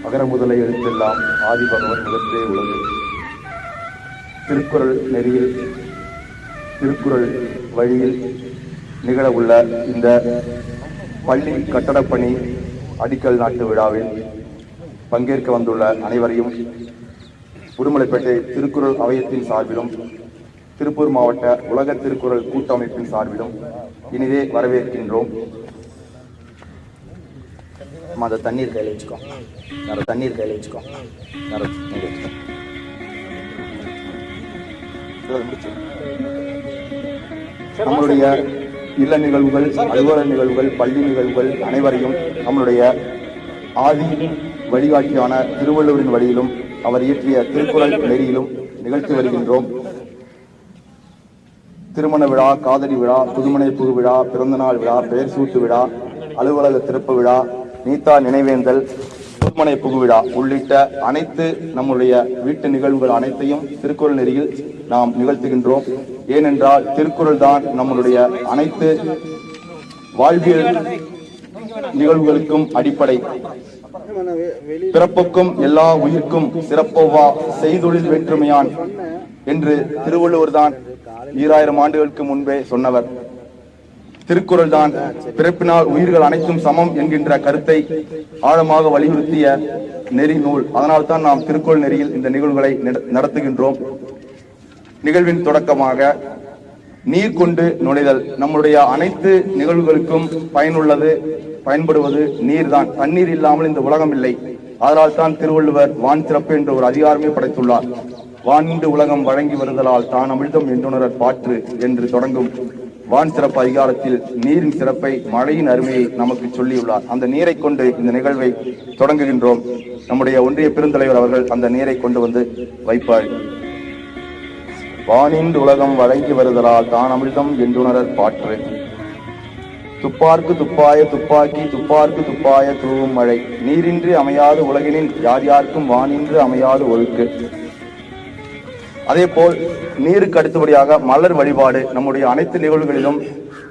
அகர முதலை எழுத்தெல்லாம் ஆதி பகவன் முதற்றே உலகு. திருக்குறள் நெறியில் திருக்குறள் வழியில் நிகழ உள்ள இந்த பள்ளி கட்டடப்பணி அடிக்கல் நாட்டு விழாவில் பங்கேற்க வந்துள்ள அனைவரையும் உடுமலைப்பேட்டை திருக்குறள் அவையத்தின் சார்பிலும் திருப்பூர் மாவட்ட உலக திருக்குறள் கூட்டமைப்பின் சார்பிலும் இனிதே வரவேற்கின்றோம். அதை தண்ணீர் கையில் வச்சுக்கோ, தண்ணீர் கையில் வச்சுக்கோ, நம்மளுடைய இல்ல நிகழ்வுகள், அலுவலக நிகழ்வுகள், பள்ளி நிகழ்வுகள் அனைவரையும் நம்மளுடைய ஆதி வழிகாட்டியான திருவள்ளுவரின் வழியிலும் அவர் இயற்றிய திருக்குறள் நெறியிலும் நிகழ்த்தி வருகின்றோம். திருமண விழா, காதலி விழா, புதுமனை புகு விழா, பிறந்தநாள் விழா, பெயர் சூட்டு விழா, அலுவலக திறப்பு விழா, நீத்தா நினைவேந்தல், புதுமனை புகுவிழா உள்ளிட்ட அனைத்து நம்முடைய வீட்டு நிகழ்வுகள் அனைத்தையும் திருக்குறள் நெறியில் நாம் நிகழ்த்துகின்றோம். ஏனென்றால் திருக்குறள் தான் நம்முடைய அனைத்து வாழ்வியல் நிகழ்வுகளுக்கும் அடிப்படை. பிறப்புக்கும் எல்லா உயிர்க்கும் சிறப்போவா செய்தொழில் வேற்றுமையான் என்று திருவள்ளுவர் தான் 2000 ஆண்டுகளுக்கு முன்பே சொன்னவர். திருக்குறள் தான் பிறப்பினால் உயிர்கள் அனைத்தும் சமம் என்கின்ற கருத்தை ஆழமாக வலியுறுத்திய நெறி நூல். அதனால் தான் நாம் திருக்குறள் நெறியில் இந்த நிகழ்வுகளை நடத்துகின்றோம். நிகழ்வின் தொடக்கமாக நீர் கொண்டு நுழைதல். நம்முடைய அனைத்து நிகழ்வுகளுக்கும் பயன்படுவது நீர்தான். தண்ணீர் இல்லாமல் இந்த உலகம் இல்லை. அதனால் தான் திருவள்ளுவர் வான் சிறப்பு என்ற ஒரு அதிகாரமே படைத்துள்ளார். வானின்று உலகம் வழங்கி வருதலால் தான் அமிழ்தம் என்றுணரற் பாற்று என்று தொடங்கும் வான் சிறப்பு அதிகாரத்தில் நீரின் சிறப்பை, மழையின் அருமையை நமக்கு சொல்லியுள்ளார். அந்த நீரை கொண்டு இந்த நிகழ்வை தொடங்குகின்றோம். நம்முடைய ஒன்றிய பெருந்தலைவர் அவர்கள் அந்த நீரை கொண்டு வந்து வைப்பார். வானின்று உலகம் வழங்கி வருதலால் தான் அமிழ்தம் என்றுணரற் பாற்று. துப்பார்க்கு துப்பாய துப்பாக்கி, துப்பார்க்கு துப்பாய தூவும் மழை. நீரின்றி அமையாது உலகினில் யார் யாருக்கும் வானின்று அமையாது ஒழுக்கு. அதே போல் நீருக்கு அடுத்தபடியாக மலர் வழிபாடு. நம்முடைய அனைத்து நிகழ்வுகளிலும்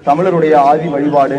தமிழருடைய ஆதி வழிபாடு